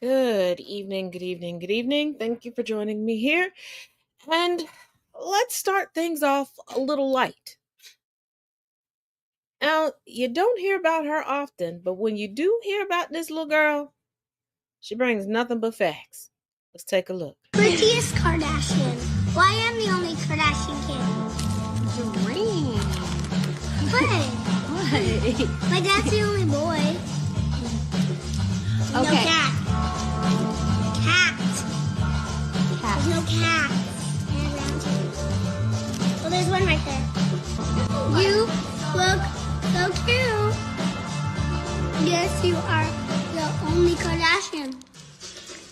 Good evening, good evening, good evening. Thank you for joining me here. And let's start things off a little light. Now, you don't hear about her often, but when you do hear about this little girl, she brings nothing but facts. Let's take a look. Prettiest Kardashian. Why am the only Kardashian kid? Dream. What? What? My dad's the only boy. No Okay. cat. Cat. There's no cat. Oh, there's one right there. You look so cute. Yes, you are the only Kardashian.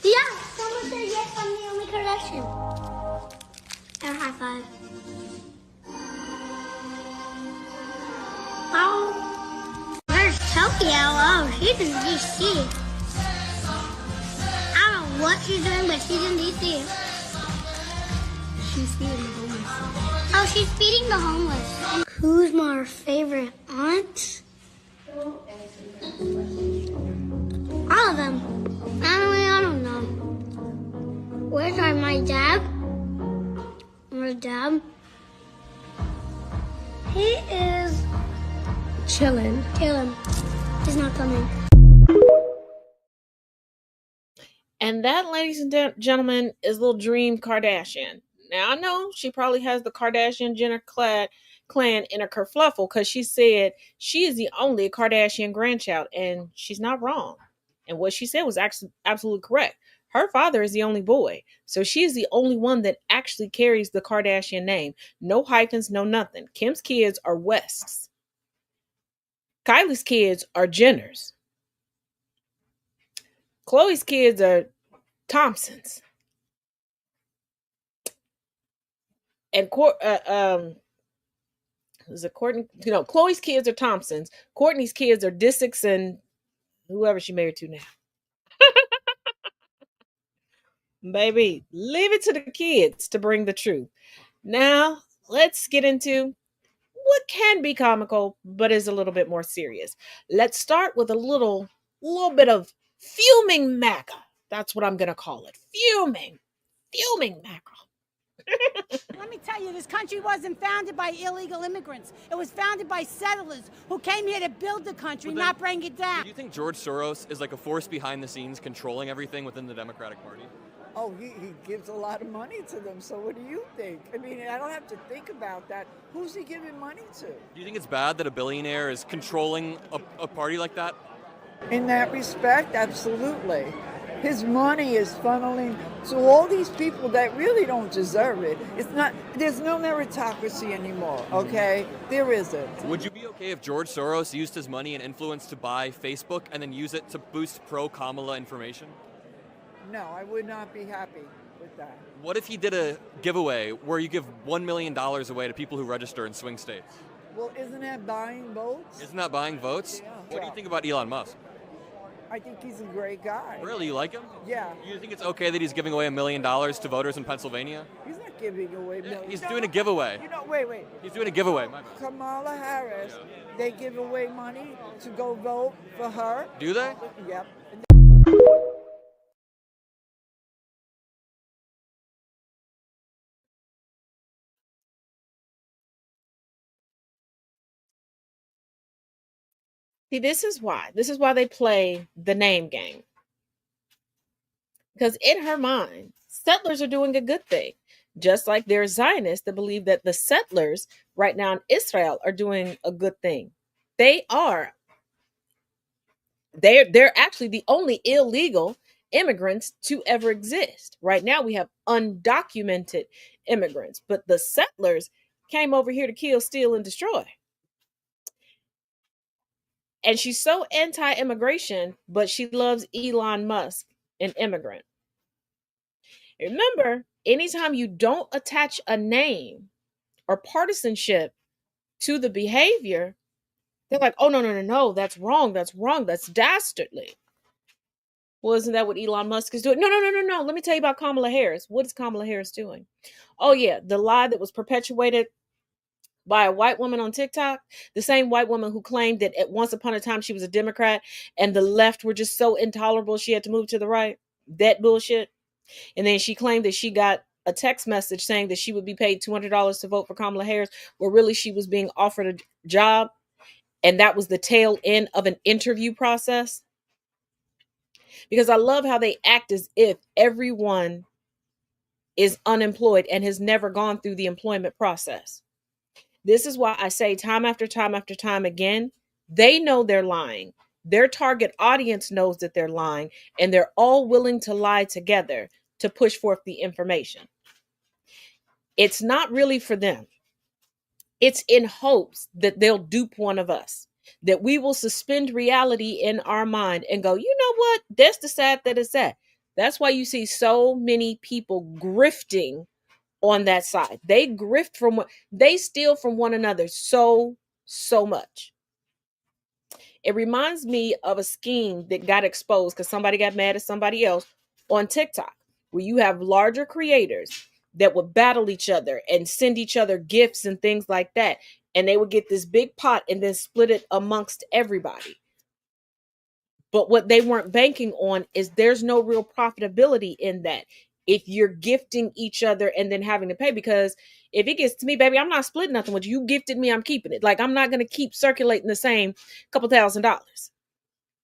Yeah, someone said yes, I'm the only Kardashian. And high five. Oh, where's Tokyo? Oh, she's in DC. I don't know what she's doing, but she's in DC. She's feeding the homeless. Oh, she's feeding the homeless. Who's my favorite aunt? All of them. I don't know. Where's my dad? My dad? He is Chilling. chilling. He's not coming. And that, ladies and gentlemen, is little Dream Kardashian. Now, I know she probably has the Kardashian Jenner clan in her kerfluffle because she said she is the only Kardashian grandchild, and she's not wrong. And what she said was actually absolutely correct. Her father is the only boy, so she is the only one that actually carries the Kardashian name. No hyphens, no nothing. Kim's kids are West's. Kylie's kids are Jenner's. Chloe's kids are Thompsons. And is it Courtney? Chloe's kids are Thompsons. Courtney's kids are Dissicks and whoever she married to now. Baby, leave it to the kids to bring the truth. Now, let's get into what can be comical, but is a little bit more serious. Let's start with a little bit of fuming MAGA. That's what I'm gonna call it. Fuming MAGA. Let me tell you, this country wasn't founded by illegal immigrants. It was founded by settlers who came here to build the country, not bring it down. Do you think George Soros is like a force behind the scenes controlling everything within the Democratic Party? Oh, he gives a lot of money to them, so what do you think? I mean, I don't have to think about that. Who's he giving money to? Do you think it's bad that a billionaire is controlling a party like that? In that respect, absolutely. His money is funneling to all these people that really don't deserve it. There's no meritocracy anymore, okay? There isn't. Would you be okay if George Soros used his money and influence to buy Facebook and then use it to boost pro-Kamala information? No, I would not be happy with that. What if he did a giveaway where you give $1 million away to people who register in swing states? Well, isn't that buying votes? Isn't that buying votes? Yeah. What do you think about Elon Musk? I think he's a great guy. Really, you like him? Yeah. You think it's okay that he's giving away $1 million to voters in Pennsylvania? He's not giving away Yeah, millions. he's doing a giveaway. Wait. He's doing a giveaway. My bad. Kamala Harris, they give away money to go vote for her. Do they? Yep. See, this is why. This is why they play the name game. Because in her mind, settlers are doing a good thing. Just like there are Zionists that believe that the settlers right now in Israel are doing a good thing. They are. They're actually the only illegal immigrants to ever exist. Right now we have undocumented immigrants, but the settlers came over here to kill, steal, and destroy. And she's so anti-immigration, but she loves Elon Musk, an immigrant. Remember, anytime you don't attach a name or partisanship to the behavior, they're like, oh, no, that's wrong, that's dastardly. Well, isn't that what Elon Musk is doing? No. Let me tell you about Kamala Harris. What is Kamala Harris doing? Oh, yeah, the lie that was perpetuated by a white woman on TikTok, the same white woman who claimed that at once upon a time she was a Democrat and the left were just so intolerable she had to move to the right. That bullshit. And then she claimed that she got a text message saying that she would be paid $200 to vote for Kamala Harris, where really she was being offered a job. And that was the tail end of an interview process. Because I love how they act as if everyone is unemployed and has never gone through the employment process. This is why I say time after time after time again, they know they're lying. Their target audience knows that they're lying, and they're all willing to lie together to push forth the information. It's not really for them. It's in hopes that they'll dupe one of us, that we will suspend reality in our mind and go, you know what? That's the sad that it's at. That's why you see so many people grifting on that side. They grift they steal from one another so much. It reminds me of a scheme that got exposed because somebody got mad at somebody else on TikTok, where you have larger creators that would battle each other and send each other gifts and things like that. And they would get this big pot and then split it amongst everybody. But what they weren't banking on is there's no real profitability in that. If you're gifting each other and then having to pay, because if it gets to me, baby, I'm not splitting nothing with you. You gifted me, I'm keeping it. Like, I'm not going to keep circulating the same couple $1,000s.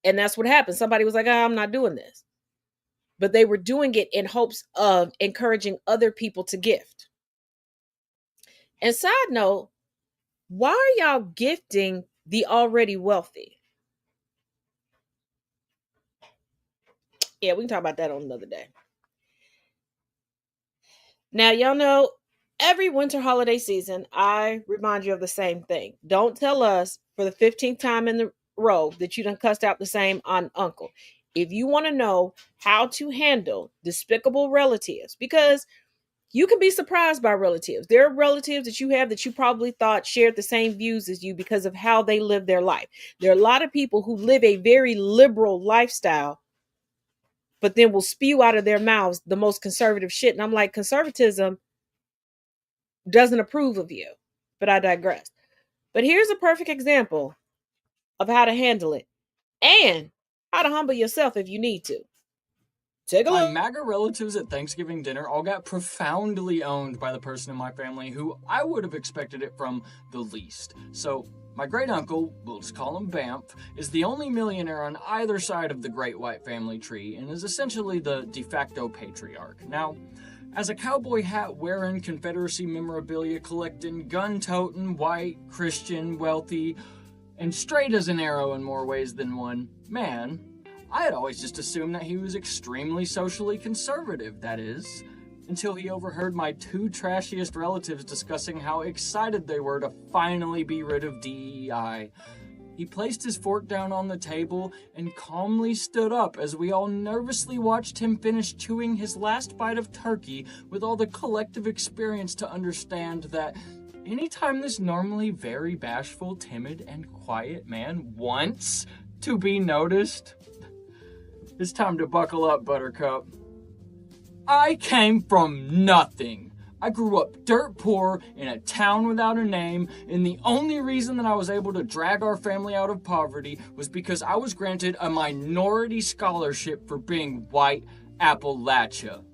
And that's what happened. Somebody was like, I'm not doing this. But they were doing it in hopes of encouraging other people to gift. And side note, why are y'all gifting the already wealthy? Yeah, we can talk about that on another day. Now, y'all know every winter holiday season, I remind you of the same thing. Don't tell us for the 15th time in the row that you done cussed out the same aunt and uncle. If you want to know how to handle despicable relatives, because you can be surprised by relatives. There are relatives that you have that you probably thought shared the same views as you because of how they live their life. There are a lot of people who live a very liberal lifestyle, but then will spew out of their mouths the most conservative shit. And I'm like, conservatism doesn't approve of you. But I digress. But here's a perfect example of how to handle it and how to humble yourself if you need to. Take a look. My MAGA relatives at Thanksgiving dinner all got profoundly owned by the person in my family who I would have expected it from the least. So, my great uncle, we'll just call him Bamf, is the only millionaire on either side of the great white family tree and is essentially the de facto patriarch. Now, as a cowboy hat wearing, Confederacy memorabilia collecting, gun toting, white, Christian, wealthy, and straight as an arrow in more ways than one man, I had always just assumed that he was extremely socially conservative, that is, until he overheard my two trashiest relatives discussing how excited they were to finally be rid of DEI. He placed his fork down on the table and calmly stood up as we all nervously watched him finish chewing his last bite of turkey with all the collective experience to understand that anytime this normally very bashful, timid, and quiet man wants to be noticed, it's time to buckle up, Buttercup. I came from nothing. I grew up dirt poor in a town without a name, and the only reason that I was able to drag our family out of poverty was because I was granted a minority scholarship for being white Appalachia.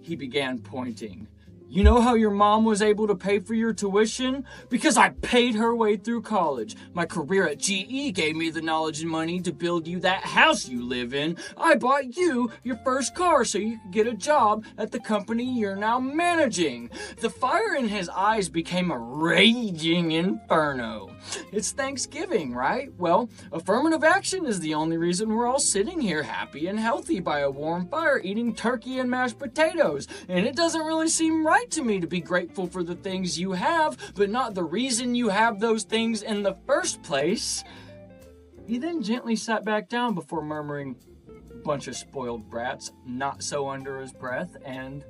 He began pointing. You know how your mom was able to pay for your tuition? Because I paid her way through college. My career at GE gave me the knowledge and money to build you that house you live in. I bought you your first car so you could get a job at the company you're now managing. The fire in his eyes became a raging inferno. It's Thanksgiving, right? Well, affirmative action is the only reason we're all sitting here happy and healthy by a warm fire eating turkey and mashed potatoes. And it doesn't really seem right to me to be grateful for the things you have, but not the reason you have those things in the first place. He then gently sat back down before murmuring, "Bunch of spoiled brats," not so under his breath, and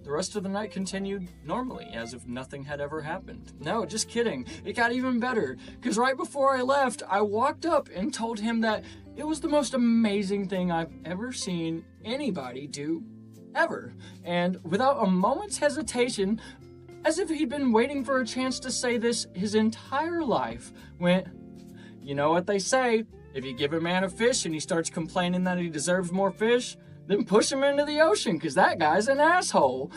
the rest of the night continued normally, as if nothing had ever happened. No, just kidding. It got even better, because right before I left, I walked up and told him that it was the most amazing thing I've ever seen anybody do ever. And without a moment's hesitation, as if he'd been waiting for a chance to say this his entire life, went, "You know what they say, if you give a man a fish and he starts complaining that he deserves more fish, then push him into the ocean, because that guy's an asshole."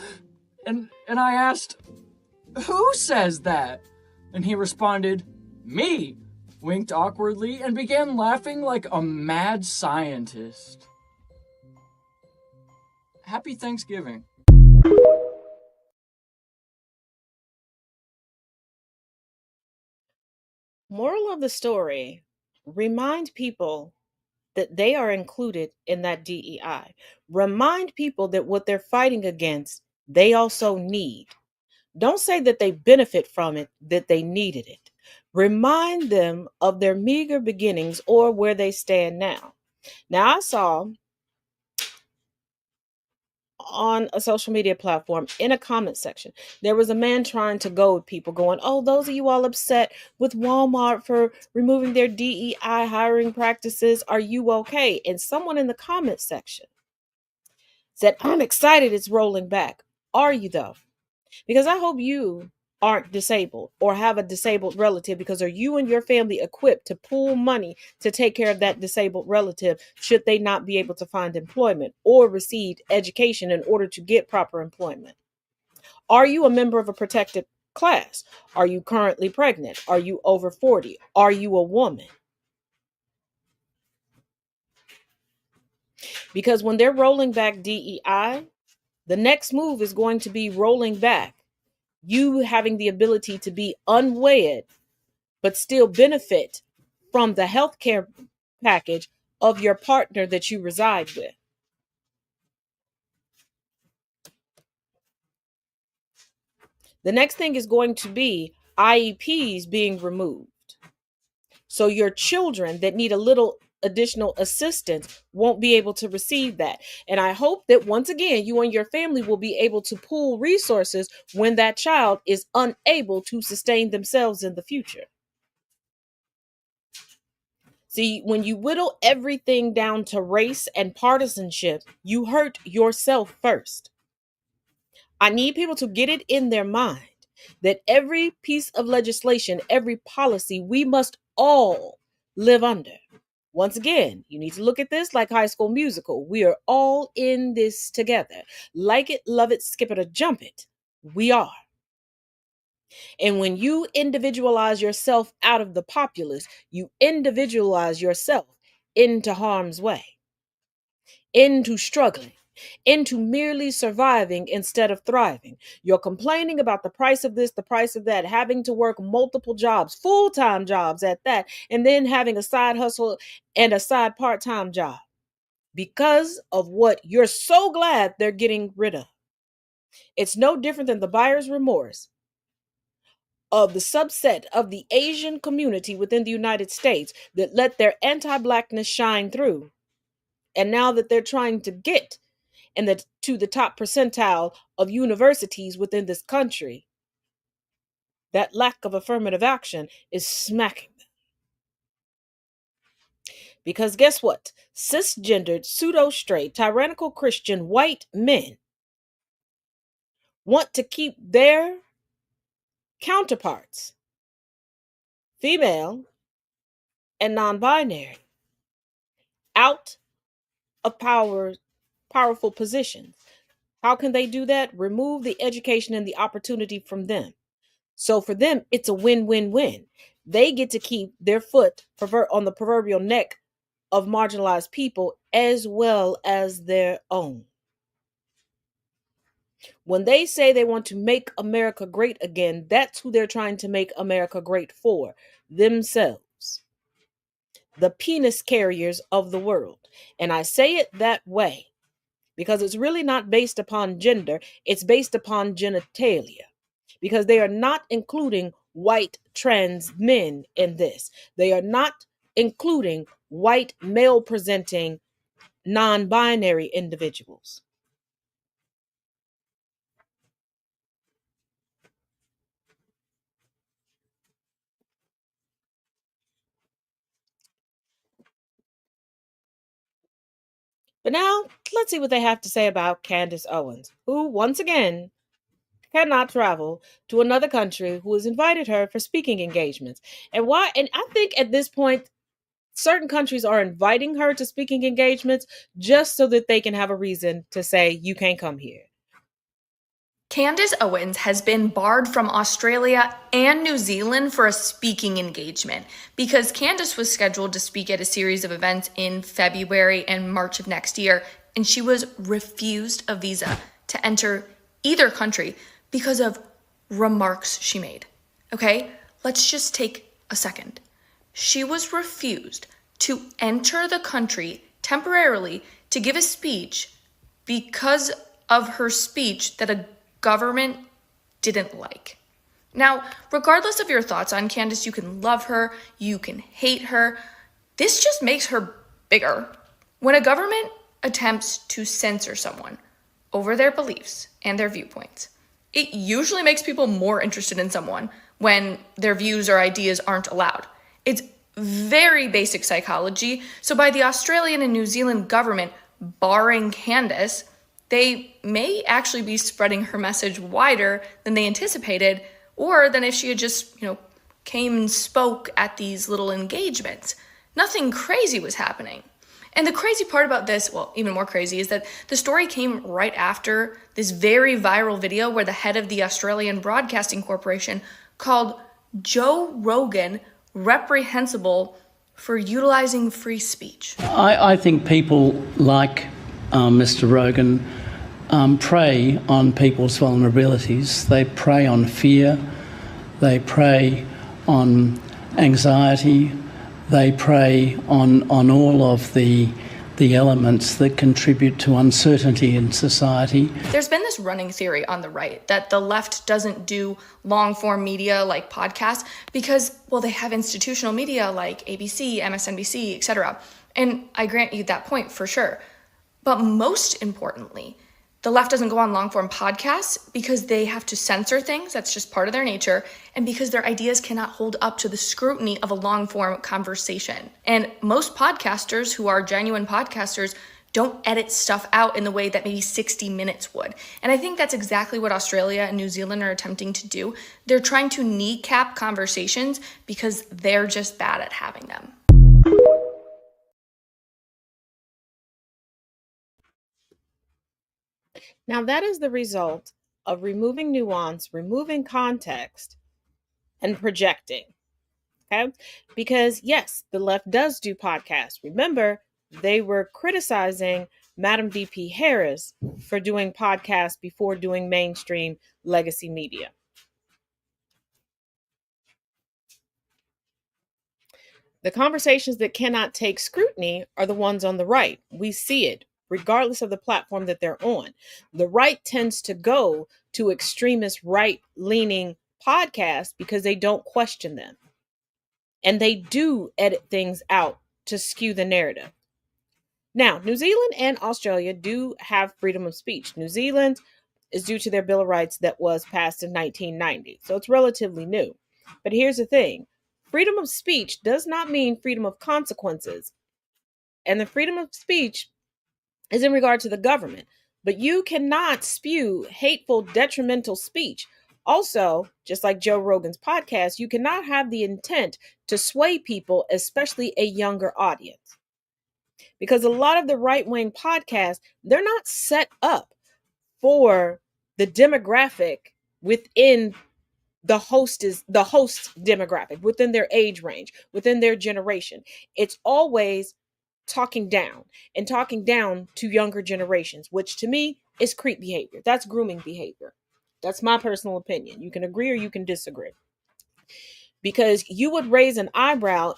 And I asked, "Who says that?" And he responded, "Me," winked awkwardly, and began laughing like a mad scientist. Happy Thanksgiving. Moral of the story: remind people that they are included in that DEI. Remind people that what they're fighting against, they also need. Don't say that they benefit from it, that they needed it. Remind them of their meager beginnings or where they stand now. Now, I saw on a social media platform in a comment section, there was a man trying to goad people, going, "Oh, those of you all upset with Walmart for removing their DEI hiring practices, are you okay?" And someone in the comment section said, "I'm excited it's rolling back." Are you though? Because I hope you aren't disabled or have a disabled relative, because are you and your family equipped to pool money to take care of that disabled relative should they not be able to find employment or receive education in order to get proper employment? Are you a member of a protected class? Are you currently pregnant? Are you over 40? Are you a woman? Because when they're rolling back DEI, the next move is going to be rolling back you having the ability to be unwed but still benefit from the health care package of your partner that you reside with. The next thing is going to be IEPs being removed. So your children that need a little additional assistance won't be able to receive that. And I hope that once again, you and your family will be able to pool resources when that child is unable to sustain themselves in the future. See, when you whittle everything down to race and partisanship, you hurt yourself first. I need people to get it in their mind that every piece of legislation, every policy, we must all live under. Once again, you need to look at this like High School Musical. We are all in this together. Like it, love it, skip it, or jump it. We are. And when you individualize yourself out of the populace, you individualize yourself into harm's way, into struggling, into merely surviving instead of thriving. You're complaining about the price of this, the price of that, having to work multiple jobs, full-time jobs at that, and then having a side hustle and a side part-time job because of what you're so glad they're getting rid of. It's no different than the buyer's remorse of the subset of the Asian community within the United States that let their anti-blackness shine through. And now that they're trying to get to the top percentile of universities within this country, that lack of affirmative action is smacking them. Because guess what? Cisgendered, pseudo-straight, tyrannical Christian white men want to keep their counterparts, female and non-binary, out of powerful positions. How can they do that? Remove the education and the opportunity from them. So for them, it's a win-win-win. They get to keep their foot on the proverbial neck of marginalized people as well as their own. When they say they want to make America great again, that's who they're trying to make America great for, themselves, the penis carriers of the world. And I say it that way because it's really not based upon gender, it's based upon genitalia. Because they are not including white trans men in this. They are not including white male presenting non binary individuals. But now, let's see what they have to say about Candace Owens, who, once again, cannot travel to another country who has invited her for speaking engagements. And why? And I think at this point, certain countries are inviting her to speaking engagements just so that they can have a reason to say, you can't come here. Candace Owens has been barred from Australia and New Zealand for a speaking engagement because Candace was scheduled to speak at a series of events in February and March of next year, and she was refused a visa to enter either country because of remarks she made. Okay, let's just take a second. She was refused to enter the country temporarily to give a speech because of her speech that a government didn't like. Now, regardless of your thoughts on Candace, you can love her, you can hate her. This just makes her bigger. When a government attempts to censor someone over their beliefs and their viewpoints, it usually makes people more interested in someone when their views or ideas aren't allowed. It's very basic psychology. So by the Australian and New Zealand government barring Candace, they may actually be spreading her message wider than they anticipated, or than if she had just, came and spoke at these little engagements. Nothing crazy was happening. And the crazy part about this, well, even more crazy, is that the story came right after this very viral video where the head of the Australian Broadcasting Corporation called Joe Rogan reprehensible for utilizing free speech. I think people like Mr. Rogan prey on people's vulnerabilities. They prey on fear, they prey on anxiety, they prey on all of the elements that contribute to uncertainty in society. There's been this running theory on the right that the left doesn't do long-form media like podcasts because, well, they have institutional media like ABC, MSNBC, etc. And I grant you that point for sure. But most importantly, the left doesn't go on long-form podcasts because they have to censor things. That's just part of their nature. And because their ideas cannot hold up to the scrutiny of a long-form conversation. And most podcasters who are genuine podcasters don't edit stuff out in the way that maybe 60 Minutes would. And I think that's exactly what Australia and New Zealand are attempting to do. They're trying to kneecap conversations because they're just bad at having them. Now, that is the result of removing nuance, removing context, and projecting. Okay? Because, yes, the left does do podcasts. Remember, they were criticizing Madam VP Harris for doing podcasts before doing mainstream legacy media. The conversations that cannot take scrutiny are the ones on the right. We see it, regardless of the platform that they're on. The right tends to go to extremist right-leaning podcasts because they don't question them. And they do edit things out to skew the narrative. Now, New Zealand and Australia do have freedom of speech. New Zealand is due to their Bill of Rights that was passed in 1990. So it's relatively new. But here's the thing. Freedom of speech does not mean freedom of consequences. And the freedom of speech is in regard to the government. But you cannot spew hateful, detrimental speech. Also, just like Joe Rogan's podcast, you cannot have the intent to sway people, especially a younger audience. Because a lot of the right-wing podcasts, they're not set up for the demographic within the host demographic, within their age range, within their generation. It's always talking down to younger generations, which to me is creep behavior. That's grooming behavior. That's my personal opinion. You can agree or you can disagree. Because you would raise an eyebrow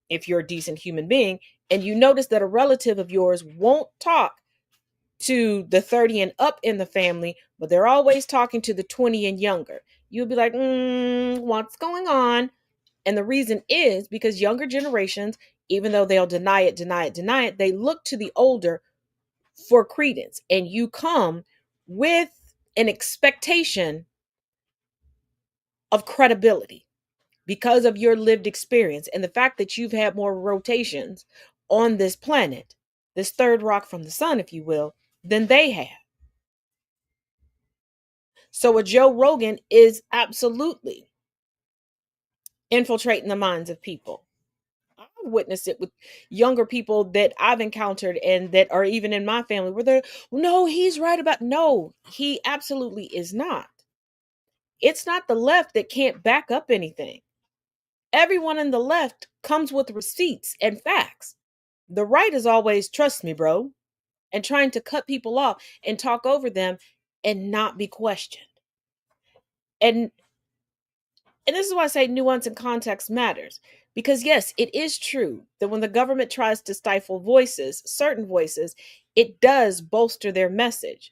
if you're a decent human being and you notice that a relative of yours won't talk to the 30 and up in the family, but they're always talking to the 20 and younger. You'll be like, what's going on? And the reason is because younger generations, even though they'll deny it, they look to the older for credence. And you come with an expectation of credibility because of your lived experience and the fact that you've had more rotations on this planet, this third rock from the sun, if you will, than they have. So a Joe Rogan is absolutely infiltrating the minds of people. I witnessed it with younger people that I've encountered and that are even in my family where they're, no, he's right about, no, he absolutely is not. It's not the left that can't back up anything. Everyone in the left comes with receipts and facts. The right is always, trust me, bro, and trying to cut people off and talk over them and not be questioned. And this is why I say nuance and context matters. Because yes, it is true that when the government tries to stifle voices, certain voices, it does bolster their message.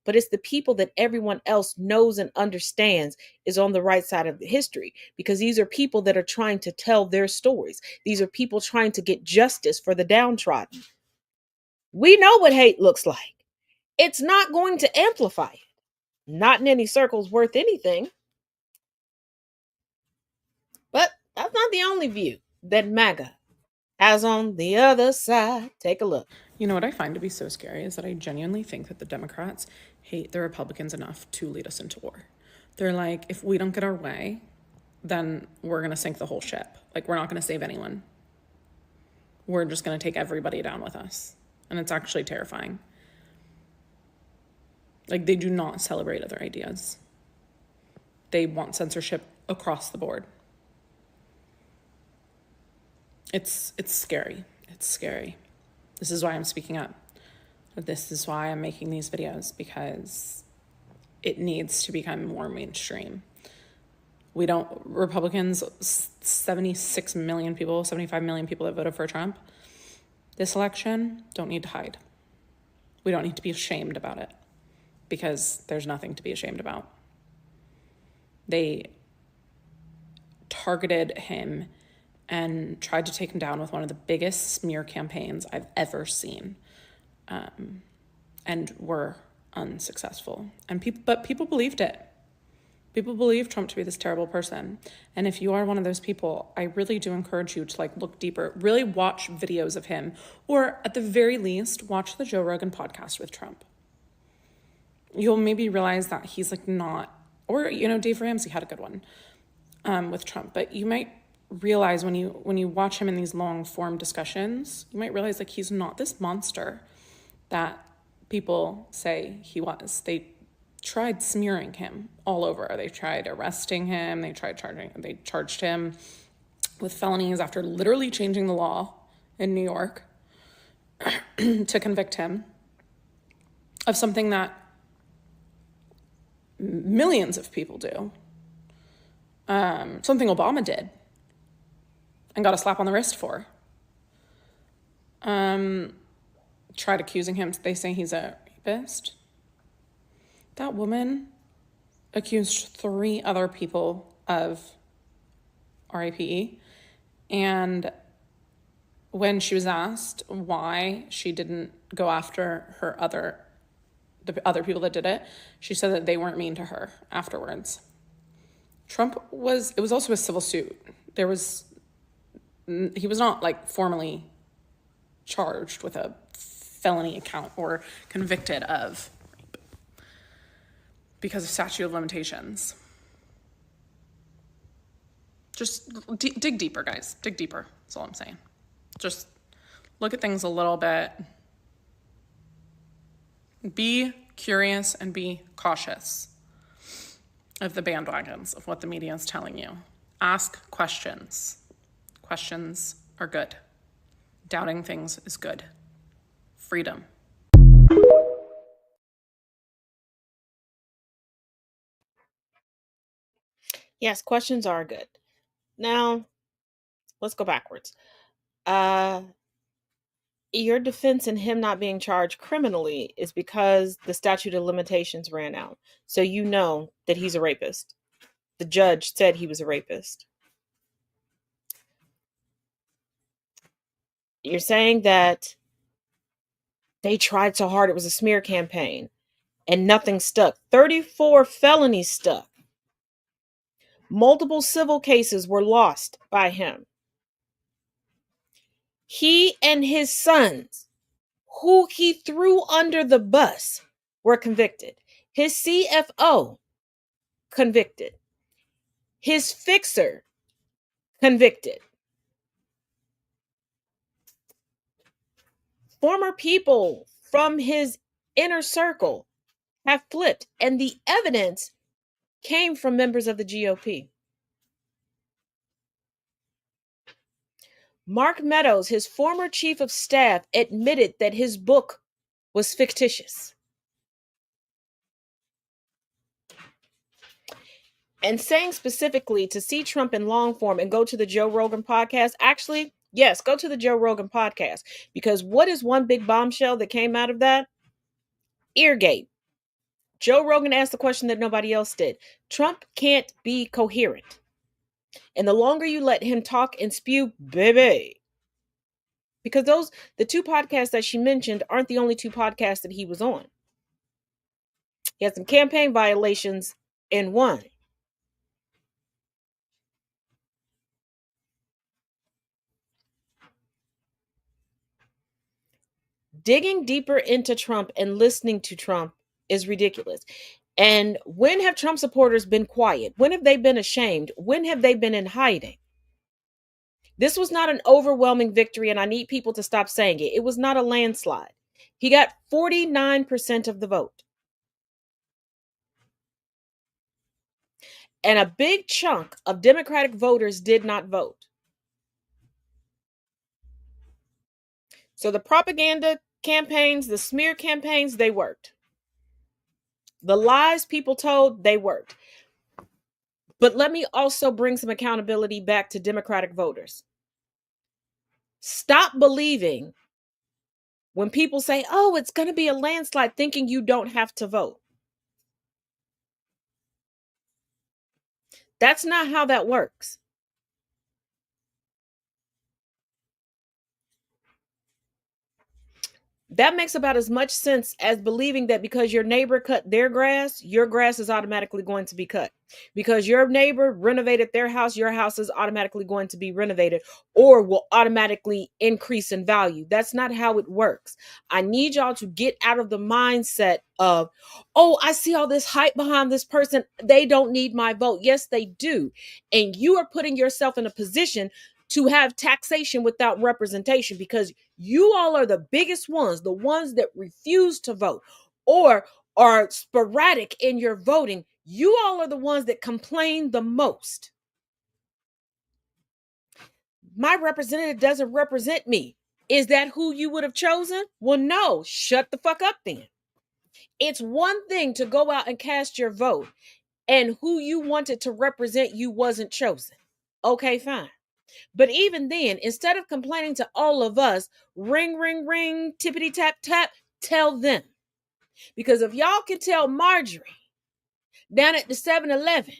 But it's the people that everyone else knows and understands is on the right side of the history, because these are people that are trying to tell their stories. These are people trying to get justice for the downtrodden. We know what hate looks like. It's not going to amplify it. Not in any circles worth anything. But that's not the only view that MAGA has on the other side. Take a look. You know what I find to be so scary is that I genuinely think that the Democrats hate the Republicans enough to lead us into war. They're like, if we don't get our way, then we're going to sink the whole ship. Like, we're not going to save anyone. We're just going to take everybody down with us. And it's actually terrifying. Like, they do not celebrate other ideas. They want censorship across the board. It's scary. It's scary. This is why I'm speaking up. This is why I'm making these videos, because it needs to become more mainstream. Republicans, 76 million people, 75 million people that voted for Trump this election don't need to hide. We don't need to be ashamed about it, because there's nothing to be ashamed about. They targeted him and tried to take him down with one of the biggest smear campaigns I've ever seen, and were unsuccessful. But people believed it. People believe Trump to be this terrible person. And if you are one of those people, I really do encourage you to look deeper, really watch videos of him, or at the very least, watch the Joe Rogan podcast with Trump. You'll maybe realize that he's not, or, Dave Ramsey had a good one with Trump, but you might realize when you watch him in these long form discussions, you might realize he's not this monster that people say he was. They tried smearing him all over. They tried arresting him. They charged him with felonies after literally changing the law in New York to convict him of something that millions of people do. Something Obama did and got a slap on the wrist for. Tried accusing him. They say he's a rapist. That woman accused 3 other people of RAPE. And when she was asked why she didn't go after the other people that did it, she said that they weren't mean to her afterwards. It was also a civil suit. He was not formally charged with a felony account or convicted of rape because of statute of limitations. Just dig deeper, guys. Dig deeper. That's all I'm saying. Just look at things a little bit. Be curious and be cautious of the bandwagons, of what the media is telling you. Ask questions. Questions are good. Doubting things is good. Freedom. Yes, questions are good. Now, let's go backwards. Your defense in him not being charged criminally is because the statute of limitations ran out. So you know that he's a rapist. The judge said he was a rapist. You're saying that they tried so hard, it was a smear campaign, and nothing stuck. 34 felonies stuck. Multiple civil cases were lost by him. He and his sons, who he threw under the bus, were convicted. His CFO convicted. His fixer, convicted. Former people from his inner circle have flipped, and the evidence came from members of the GOP. Mark Meadows, his former chief of staff, admitted that his book was fictitious. And saying specifically to see Trump in long form and go to the Joe Rogan podcast, actually, yes, go to the Joe Rogan podcast, because what is one big bombshell that came out of that? Eargate. Joe Rogan asked the question that nobody else did. Trump can't be coherent. And the longer you let him talk and spew, baby, because the two podcasts that she mentioned aren't the only two podcasts that he was on. He had some campaign violations in one. Digging deeper into Trump and listening to Trump is ridiculous. And when have Trump supporters been quiet? When have they been ashamed? When have they been in hiding? This was not an overwhelming victory, and I need people to stop saying it. It was not a landslide. He got 49% of the vote. And a big chunk of Democratic voters did not vote. So the propaganda campaigns, the smear campaigns, they worked. The lies people told, they worked. But let me also bring some accountability back to Democratic voters. Stop believing when people say, oh, it's going to be a landslide, thinking you don't have to vote. That's not how that works. That makes about as much sense as believing that because your neighbor cut their grass, your grass is automatically going to be cut. Because your neighbor renovated their house, your house is automatically going to be renovated or will automatically increase in value. That's not how it works. I need y'all to get out of the mindset of, oh, I see all this hype behind this person. They don't need my vote. Yes, they do. And you are putting yourself in a position to have taxation without representation, because you all are the biggest ones, the ones that refuse to vote or are sporadic in your voting. You all are the ones that complain the most. My representative doesn't represent me. Is that who you would have chosen? Well, no, shut the fuck up then. It's one thing to go out and cast your vote and who you wanted to represent you wasn't chosen. Okay, fine. But even then, instead of complaining to all of us, ring, ring, ring, tippity tap, tap, tell them. Because if y'all can tell Marjorie down at the 7-Eleven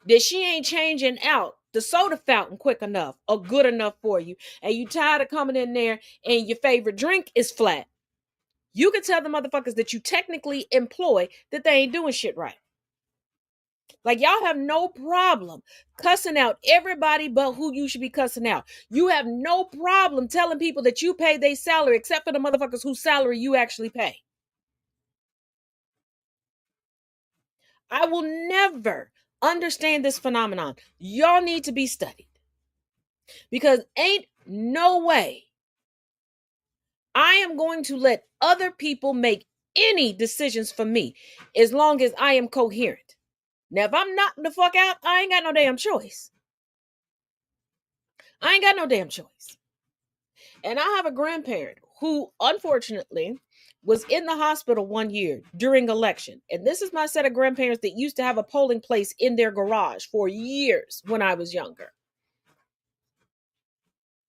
that she ain't changing out the soda fountain quick enough or good enough for you, and you tired of coming in there and your favorite drink is flat, you can tell the motherfuckers that you technically employ that they ain't doing shit right. Like, y'all have no problem cussing out everybody but who you should be cussing out. You have no problem telling people that you pay their salary except for the motherfuckers whose salary you actually pay. I will never understand this phenomenon. Y'all need to be studied. Because ain't no way I am going to let other people make any decisions for me as long as I am coherent. Now, if I'm knocking the fuck out, I ain't got no damn choice. I ain't got no damn choice. And I have a grandparent who, unfortunately, was in the hospital one year during election. And this is my set of grandparents that used to have a polling place in their garage for years when I was younger.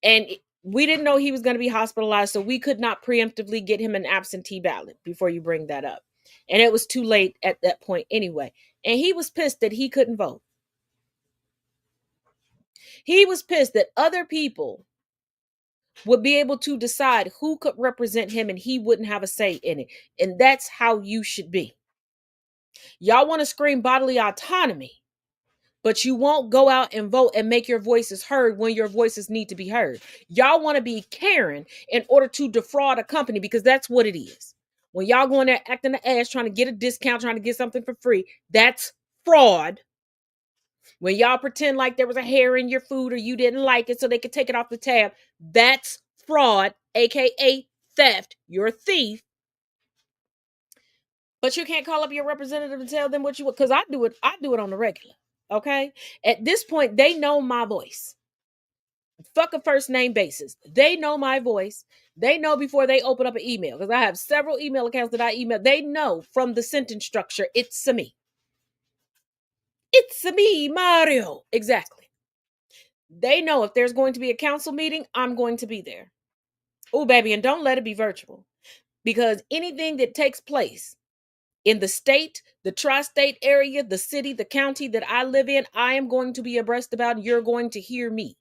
And we didn't know he was going to be hospitalized, so we could not preemptively get him an absentee ballot before you bring that up. And it was too late at that point anyway. And he was pissed that he couldn't vote. He was pissed that other people would be able to decide who could represent him and he wouldn't have a say in it. And that's how you should be. Y'all want to scream bodily autonomy, but you won't go out and vote and make your voices heard when your voices need to be heard. Y'all want to be Karen in order to defraud a company, because that's what it is. When y'all go in there acting the ass, trying to get a discount, trying to get something for free, that's fraud. When y'all pretend like there was a hair in your food or you didn't like it so they could take it off the tab, that's fraud, aka theft. You're a thief. But you can't call up your representative and tell them what you want, because I do it on the regular. Okay. At this point, they know my voice. Fuck a first name basis. They know my voice. They know before they open up an email, because I have several email accounts that I email. They know from the sentence structure, it's a me. It's a me, Mario. Exactly. They know if there's going to be a council meeting, I'm going to be there. Oh, baby, and don't let it be virtual, because anything that takes place in the state, the tri-state area, the city, the county that I live in, I am going to be abreast about, and you're going to hear me.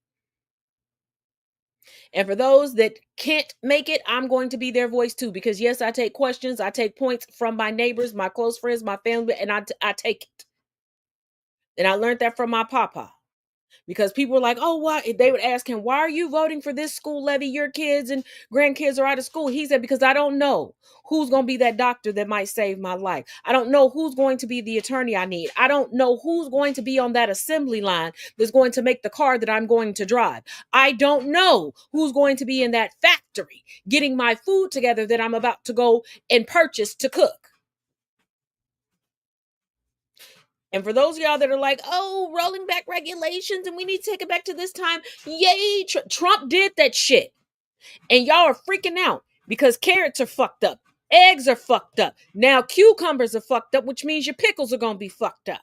And for those that can't make it, I'm going to be their voice too, because yes, I take questions, I take points from my neighbors, my close friends, my family, and I take it. And I learned that from my papa. Because people were like, oh, why? They would ask him, why are you voting for this school levy? Your kids and grandkids are out of school. He said, because I don't know who's going to be that doctor that might save my life. I don't know who's going to be the attorney I need. I don't know who's going to be on that assembly line that's going to make the car that I'm going to drive. I don't know who's going to be in that factory getting my food together that I'm about to go and purchase to cook. And for those of y'all that are like, oh, rolling back regulations and we need to take it back to this time. Yay, Trump did that shit. And y'all are freaking out because carrots are fucked up. Eggs are fucked up. Now cucumbers are fucked up, which means your pickles are going to be fucked up.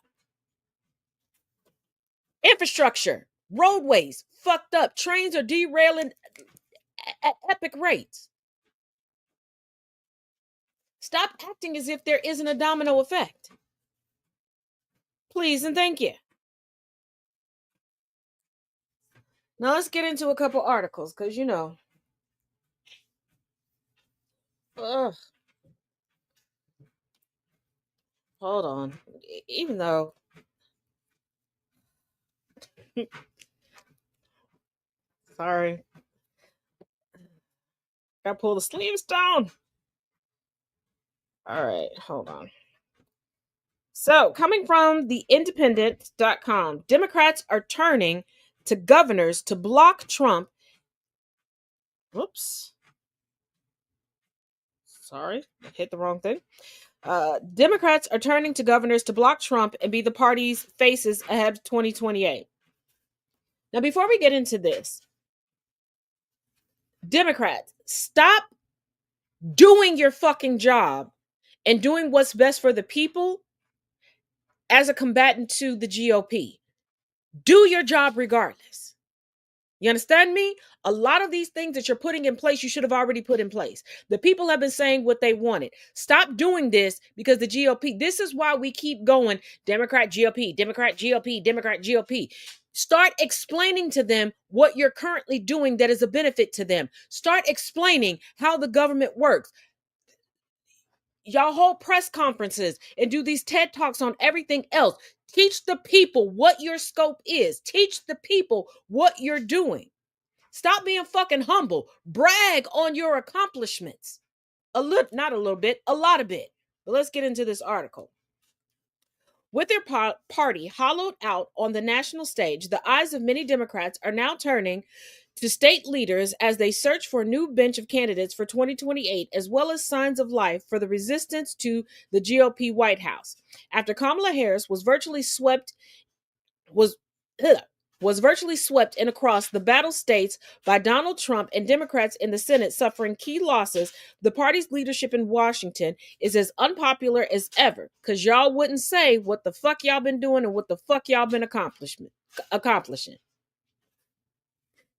Infrastructure, roadways, fucked up. Trains are derailing at epic rates. Stop acting as if there isn't a domino effect. Please and thank you. Now let's get into a couple articles, because ugh. Hold on. Even though sorry. Gotta pull the sleeves down. All right, hold on. So, coming from the independent.com, Democrats are turning to governors to block Trump. Whoops. Sorry, hit the wrong thing. Democrats are turning to governors to block Trump and be the party's faces ahead of 2028. Now, before we get into this, Democrats, stop doing your fucking job and doing what's best for the people as a combatant to the GOP. Do your job regardless. You understand me? A lot of these things that you're putting in place, you should have already put in place. The people have been saying what they wanted. Stop doing this because the GOP, this is why we keep going Democrat GOP, Democrat GOP, Democrat GOP. Start explaining to them what you're currently doing that is a benefit to them. Start explaining how the government works. Y'all hold press conferences and do these TED Talks on everything else. Teach the people what your scope is. Teach the people what you're doing. Stop being fucking humble. Brag on your accomplishments. Not a little bit, a lot of it. But let's get into this article. With their party hollowed out on the national stage, the eyes of many Democrats are now turning to state leaders as they search for a new bench of candidates for 2028, as well as signs of life for the resistance to the GOP White House. After Kamala Harris was virtually swept in across the battle states by Donald Trump and Democrats in the Senate suffering key losses, the party's leadership in Washington is as unpopular as ever, because y'all wouldn't say what the fuck y'all been doing and what the fuck y'all been accomplishing.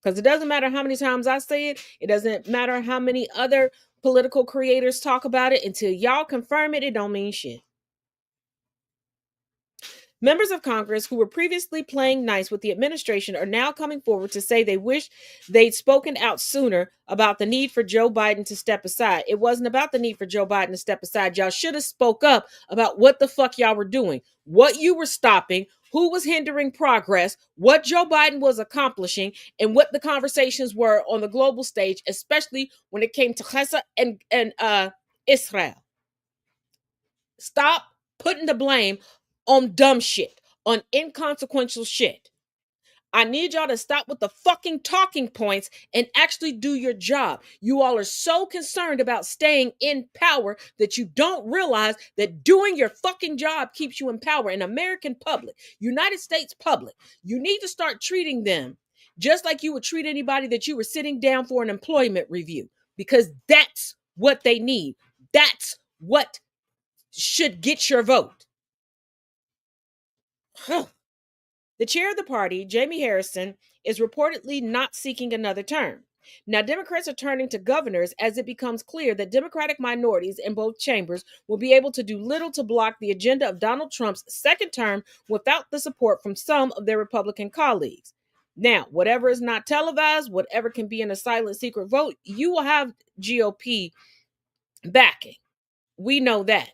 Because it doesn't matter how many times I say it. It doesn't matter how many other political creators talk about it. Until y'all confirm it, it don't mean shit. Members of Congress who were previously playing nice with the administration are now coming forward to say they wish they'd spoken out sooner about the need for Joe Biden to step aside. It wasn't about the need for Joe Biden to step aside. Y'all should have spoke up about what the fuck y'all were doing, what you were stopping, who was hindering progress, what Joe Biden was accomplishing, and what the conversations were on the global stage, especially when it came to Gaza and Israel. Stop putting the blame on dumb shit, on inconsequential shit. I need y'all to stop with the fucking talking points and actually do your job. You all are so concerned about staying in power that you don't realize that doing your fucking job keeps you in power. In American public, United States public, you need to start treating them just like you would treat anybody that you were sitting down for an employment review, because that's what they need. That's what should get your vote. The chair of the party, Jamie Harrison, is reportedly not seeking another term. Now, Democrats are turning to governors as it becomes clear that Democratic minorities in both chambers will be able to do little to block the agenda of Donald Trump's second term without the support from some of their Republican colleagues. Now, whatever is not televised, whatever can be in a silent secret vote, you will have GOP backing. We know that.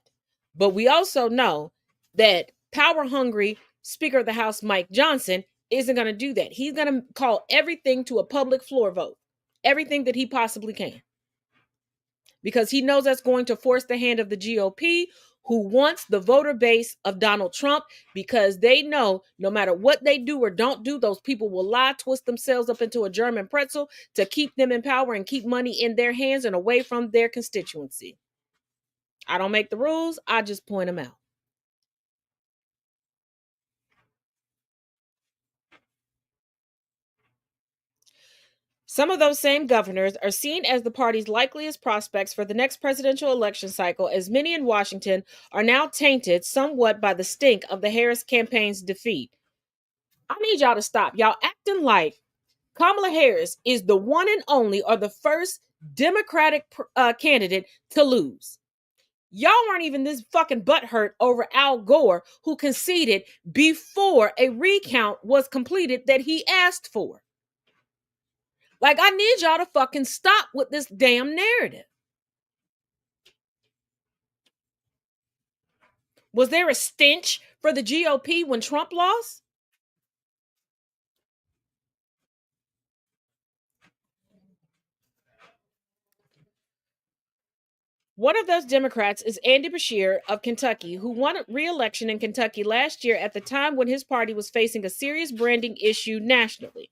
But we also know that power hungry Speaker of the House Mike Johnson isn't going to do that. He's going to call everything to a public floor vote, everything that he possibly can, because he knows that's going to force the hand of the GOP, who wants the voter base of Donald Trump, because they know no matter what they do or don't do, those people will lie, twist themselves up into a German pretzel to keep them in power and keep money in their hands and away from their constituency. I don't make the rules, I just point them out. Some of those same governors are seen as the party's likeliest prospects for the next presidential election cycle, as many in Washington are now tainted somewhat by the stink of the Harris campaign's defeat. I need y'all to stop. Y'all acting like Kamala Harris is the one and only or the first Democratic candidate to lose. Y'all weren't even this fucking butthurt over Al Gore, who conceded before a recount was completed that he asked for. Like, I need y'all to fucking stop with this damn narrative. Was there a stench for the GOP when Trump lost? One of those Democrats is Andy Beshear of Kentucky, who won re-election in Kentucky last year at the time when his party was facing a serious branding issue nationally,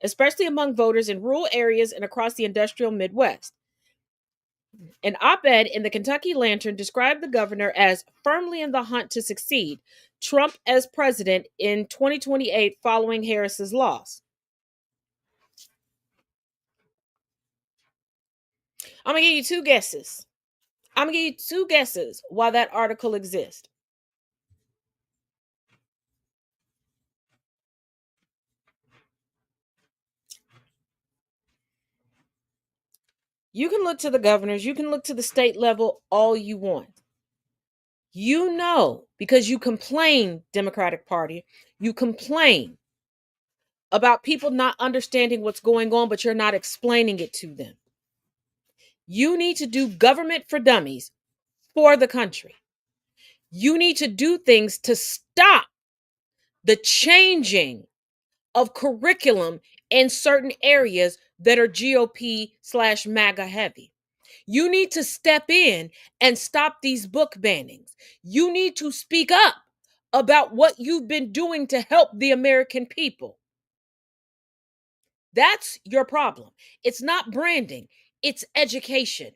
especially among voters in rural areas and across the industrial Midwest. An op-ed in the Kentucky Lantern described the governor as firmly in the hunt to succeed Trump as president in 2028 following Harris's loss. I'm going to give you two guesses. Why that article exists. You can look to the governors, you can look to the state level all you want. You know, because you complain, Democratic Party, you complain about people not understanding what's going on, but you're not explaining it to them. You need to do government for dummies for the country. You need to do things to stop the changing of curriculum in certain areas that are GOP/MAGA heavy. You need to step in and stop these book bannings. You need to speak up about what you've been doing to help the American people. That's your problem. It's not branding, it's education.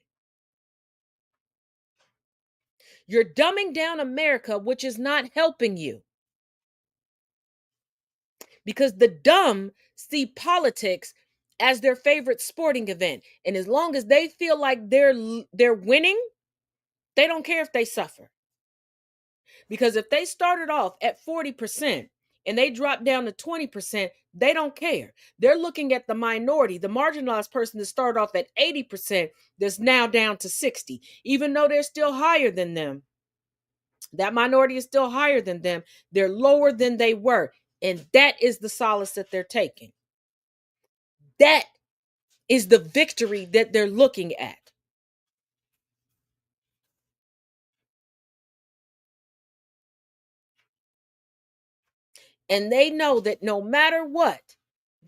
You're dumbing down America, which is not helping you. Because the dumb see politics as their favorite sporting event. And as long as they feel like they're winning, they don't care if they suffer. Because if they started off at 40% and they drop down to 20%, they don't care. They're looking at the minority, the marginalized person that started off at 80% that's now down to 60, even though they're still higher than them. That minority is still higher than them. They're lower than they were. And that is the solace that they're taking. That is the victory that they're looking at. And they know that no matter what,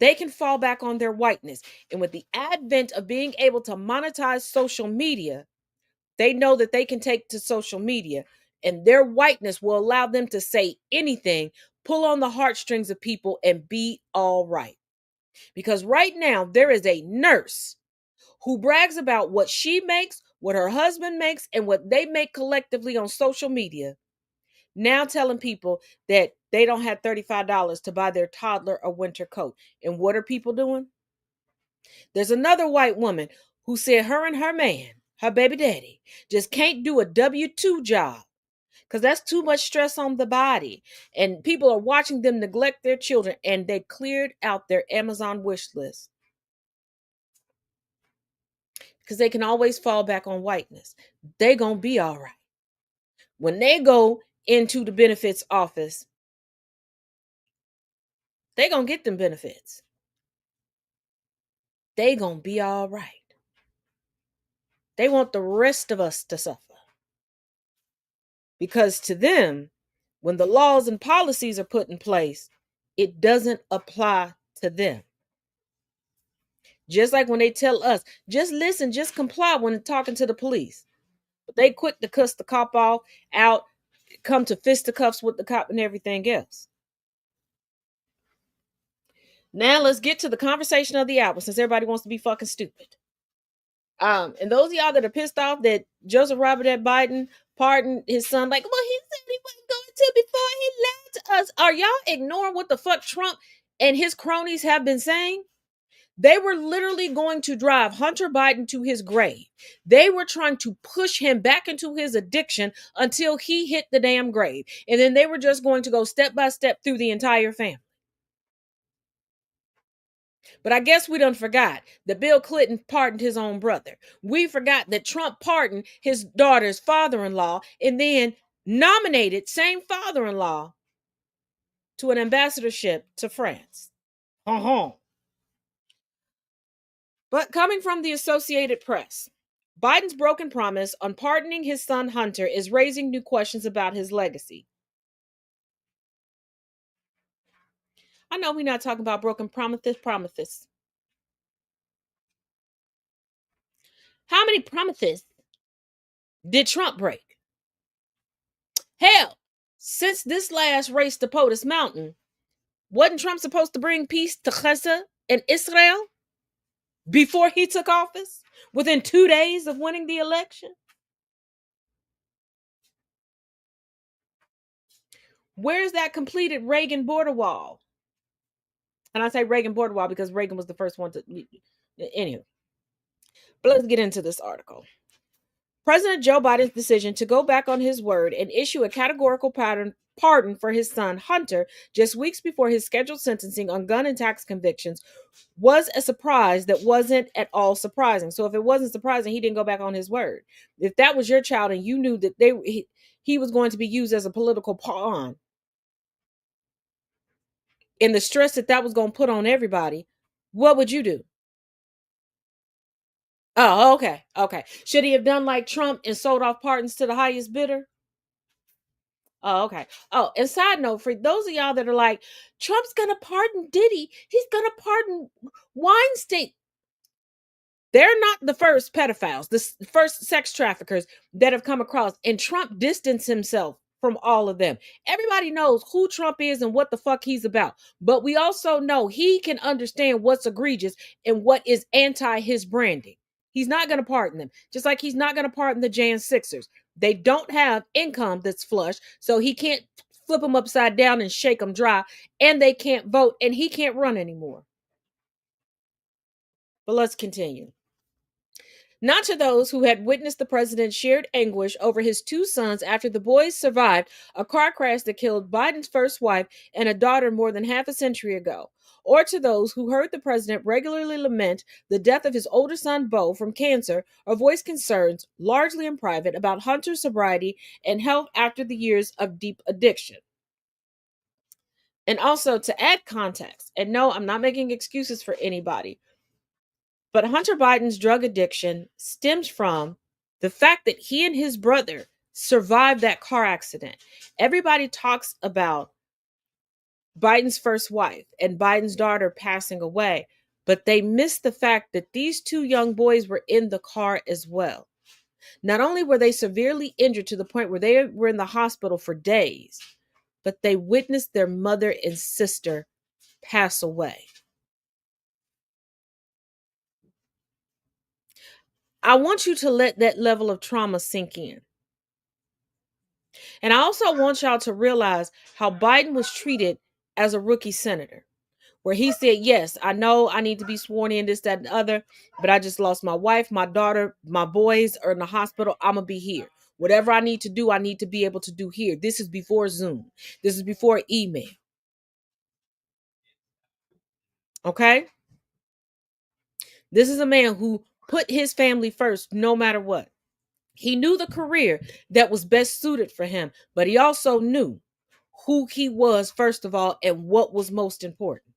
they can fall back on their whiteness. And with the advent of being able to monetize social media, They know that they can take to social media, and their whiteness will allow them to say anything, pull on the heartstrings of people, and be all right. Because right now, there is a nurse who brags about what she makes, what her husband makes, and what they make collectively on social media, now telling people that they don't have $35 to buy their toddler a winter coat. And what are people doing? There's another white woman who said her and her man, her baby daddy, just can't do a W-2 job because that's too much stress on the body. And people are watching them neglect their children, and they cleared out their Amazon wish list because they can always fall back on whiteness. They gonna be all right. When they go into the benefits office, they gonna get them benefits. They gonna be all right. They want the rest of us to suffer. Because to them, when the laws and policies are put in place, it doesn't apply to them. Just like when they tell us, just listen, just comply when talking to the police. But they quick to cuss the cop off, out, come to fisticuffs with the cop and everything else. Now let's get to the conversation of the hour, since everybody wants to be fucking stupid. And those of y'all that are pissed off that Joseph Robert F. Biden pardoned his son, like, well, he said he wasn't going to before he lied to us. Are y'all ignoring what the fuck Trump and his cronies have been saying? They were literally going to drive Hunter Biden to his grave. They were trying to push him back into his addiction until he hit the damn grave. And then they were just going to go step by step through the entire family. But I guess we done forgot that Bill Clinton pardoned his own brother. We forgot that Trump pardoned his daughter's father-in-law and then nominated same father-in-law to an ambassadorship to France. But coming from the Associated Press, Biden's broken promise on pardoning his son Hunter is raising new questions about his legacy. I know we're not talking about broken promises. How many promises did Trump break? Hell, since this last race to POTUS Mountain, wasn't Trump supposed to bring peace to Gaza and Israel before he took office? Within 2 days of winning the election? Where's that completed Reagan border wall? And I say Reagan border wall because Reagan was the first one to. Anyway, but let's get into this article. President Joe Biden's decision to go back on his word and issue a categorical pardon for his son Hunter just weeks before his scheduled sentencing on gun and tax convictions was a surprise that wasn't at all surprising. So if it wasn't surprising, he didn't go back on his word. If that was your child and you knew that he was going to be used as a political pawn, and the stress that was going to put on everybody, what would you do? Oh, okay. Okay. Should he have done like Trump and sold off pardons to the highest bidder? Oh, okay. Oh, and side note, for those of y'all that are like, Trump's going to pardon Diddy, he's going to pardon Weinstein. They're not the first pedophiles, the first sex traffickers that have come across. And Trump distanced himself from all of them. Everybody knows who Trump is and what the fuck he's about. But we also know he can understand what's egregious and what is anti his branding. He's not going to pardon them. Just like he's not going to pardon the Jan Sixers. They don't have income that's flush, so he can't flip them upside down and shake them dry. And they can't vote, and he can't run anymore. But let's continue. Not to those who had witnessed the president's shared anguish over his two sons after the boys survived a car crash that killed Biden's first wife and a daughter more than half a century ago, or to those who heard the president regularly lament the death of his older son Beau from cancer or voice concerns, largely in private, about Hunter's sobriety and health after the years of deep addiction. And also to add context, and no, I'm not making excuses for anybody, but Hunter Biden's drug addiction stems from the fact that he and his brother survived that car accident. Everybody talks about Biden's first wife and Biden's daughter passing away, but they miss the fact that these two young boys were in the car as well. Not only were they severely injured to the point where they were in the hospital for days, but they witnessed their mother and sister pass away. I want you to let that level of trauma sink in. And I also want y'all to realize how Biden was treated as a rookie senator, where he said, yes, I know I need to be sworn in, this, that, and the other, but I just lost my wife, my daughter, my boys are in the hospital. I'm going to be here. Whatever I need to do, I need to be able to do here. This is before Zoom. This is before email. Okay? This is a man who put his family first no matter what. He knew the career that was best suited for him, but he also knew who he was, first of all, and what was most important.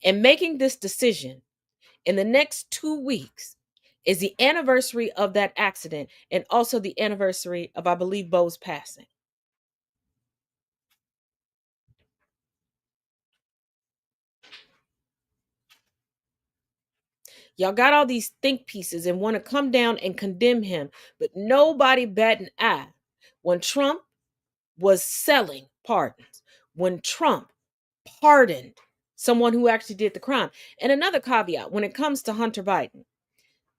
And making this decision in the next 2 weeks is the anniversary of that accident and also the anniversary of, I believe, Bo's passing. Y'all got all these think pieces and want to come down and condemn him, but nobody bat an eye when Trump was selling pardons, when Trump pardoned someone who actually did the crime. And another caveat, when it comes to Hunter Biden,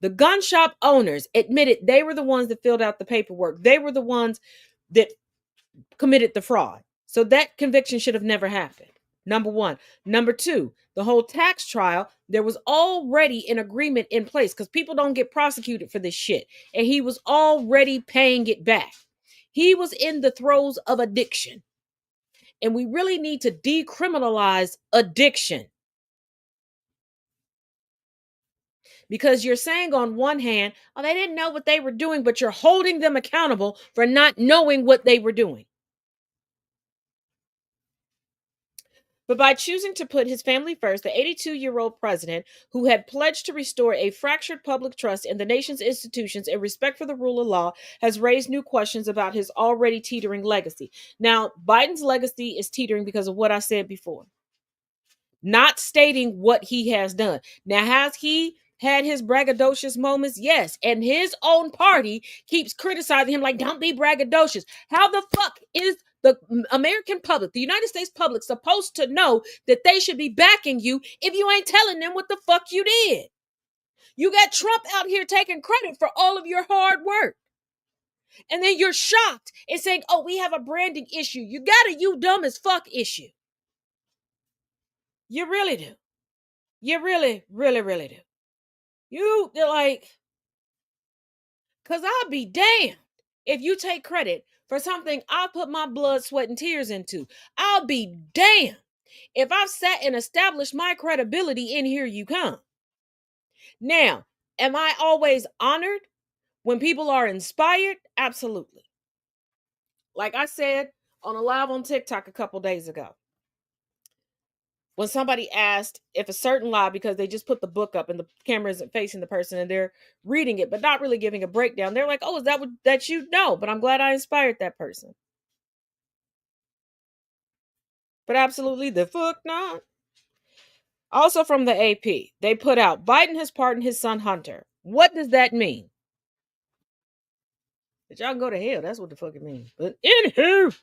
the gun shop owners admitted they were the ones that filled out the paperwork. They were the ones that committed the fraud. So that conviction should have never happened. Number one. Number two, the whole tax trial, there was already an agreement in place because people don't get prosecuted for this shit. And he was already paying it back. He was in the throes of addiction. And we really need to decriminalize addiction. Because you're saying on one hand, oh, they didn't know what they were doing, but you're holding them accountable for not knowing what they were doing. But by choosing to put his family first, the 82-year-old president, who had pledged to restore a fractured public trust in the nation's institutions and respect for the rule of law, has raised new questions about his already teetering legacy. Now, Biden's legacy is teetering because of what I said before. Not stating what he has done. Now, has he had his braggadocious moments? Yes. And his own party keeps criticizing him like, don't be braggadocious. How the fuck is the American public, the United States public, supposed to know that they should be backing you if you ain't telling them what the fuck you did? You got Trump out here taking credit for all of your hard work. And then you're shocked and saying, oh, we have a branding issue. You got a you dumb as fuck issue. You really do. You really, really, really do. They're like, because I'll be damned if you take credit for something I put my blood, sweat, and tears into. I'll be damned if I've sat and established my credibility in here you come. Now, am I always honored when people are inspired? Absolutely. Like I said on a live on TikTok a couple days ago, when somebody asked if a certain lie, because they just put the book up and the camera isn't facing the person and they're reading it, but not really giving a breakdown. They're like, oh, is that what that you know? But I'm glad I inspired that person. But absolutely the fuck not. Also from the AP, they put out, Biden has pardoned his son Hunter. What does that mean? That y'all can go to hell. That's what the fuck it means. But anywho,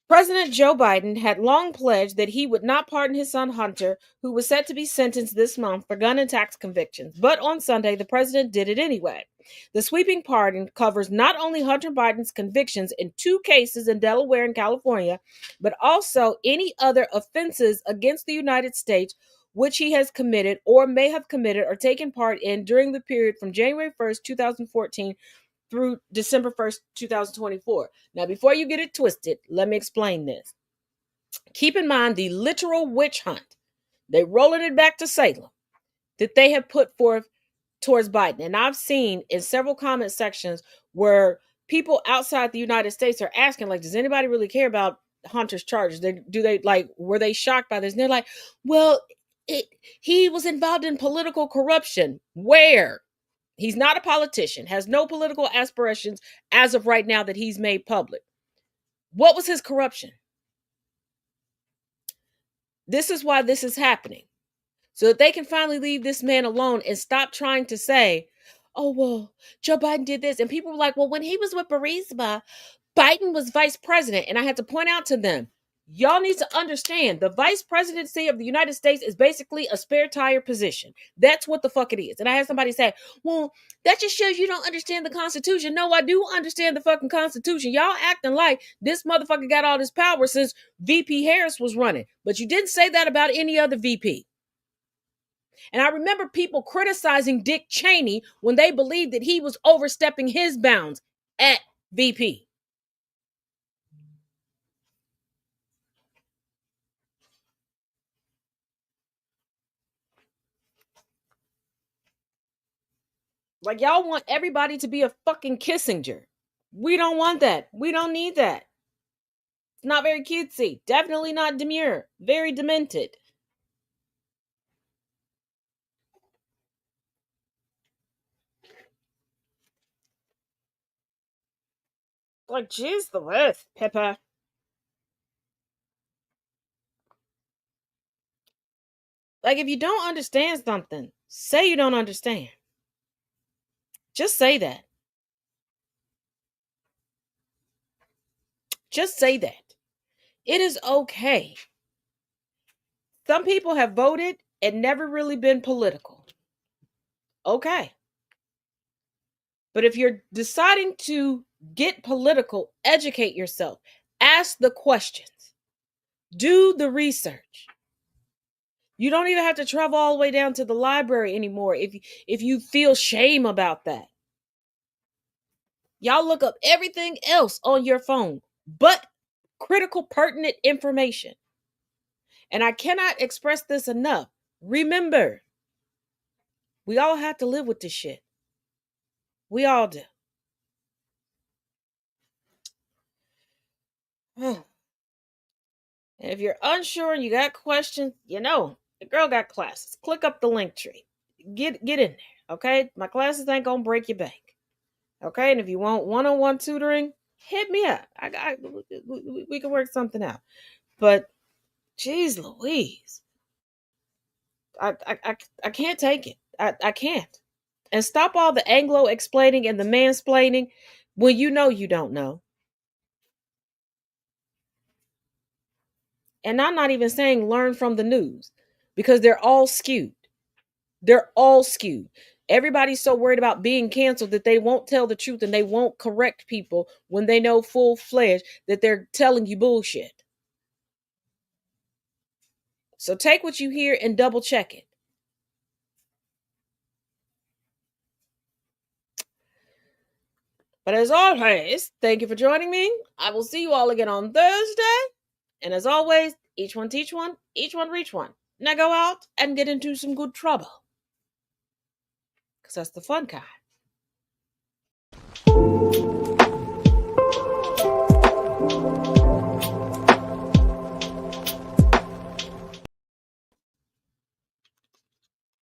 President Joe Biden had long pledged that he would not pardon his son Hunter, who was set to be sentenced this month for gun and tax convictions. But on Sunday, the president did it anyway. The sweeping pardon covers not only Hunter Biden's convictions in 2 cases in Delaware and California, but also any other offenses against the United States which he has committed or may have committed or taken part in during the period from January 1st, 2014 through December 1st, 2024. Now, before you get it twisted, let me explain this. Keep in mind the literal witch hunt. They're rolling it back to Salem that they have put forth towards Biden. And I've seen in several comment sections where people outside the United States are asking, like, does anybody really care about Hunter's charges? Were they shocked by this? And they're like, well, he was involved in political corruption. Where? He's not a politician, has no political aspirations as of right now that he's made public. What was his corruption? This is why this is happening. So that they can finally leave this man alone and stop trying to say, oh, well, Joe Biden did this. And people were like, well, when he was with Burisma, Biden was vice president. And I had to point out to them, y'all need to understand the vice presidency of the United States is basically a spare tire position. That's what the fuck it is. And I had somebody say, well, that just shows you don't understand the Constitution. No, I do understand the fucking Constitution. Y'all acting like this motherfucker got all this power since VP Harris was running. But you didn't say that about any other VP. And I remember people criticizing Dick Cheney when they believed that he was overstepping his bounds at VP. Like, y'all want everybody to be a fucking Kissinger. We don't want that. We don't need that. It's not very cutesy. Definitely not demure. Very demented. Like, jeez the whiz, Pippa. Like, if you don't understand something, say you don't understand. Just say that. Just say that. It is okay. Some people have voted and never really been political. Okay. But if you're deciding to get political, educate yourself. Ask the questions. Do the research. You don't even have to travel all the way down to the library anymore if you feel shame about that. Y'all look up everything else on your phone but critical, pertinent information. And I cannot express this enough. Remember, we all have to live with this shit. We all do. And if you're unsure and you got questions, the girl got classes. Click up the link tree. Get in there, okay? My classes ain't gonna break your bank. Okay, and if you want one-on-one tutoring, hit me up. We can work something out. But, geez Louise, I can't take it. I can't. And stop all the Anglo explaining and the mansplaining when you know you don't know. And I'm not even saying learn from the news because they're all skewed. They're all skewed. Everybody's so worried about being canceled that they won't tell the truth and they won't correct people when they know full-fledged that they're telling you bullshit. So take what you hear and double check it. But as always, thank you for joining me. I will see you all again on Thursday. And as always, each one teach one, each one reach one. Now go out and get into some good trouble. Because that's the fun kind.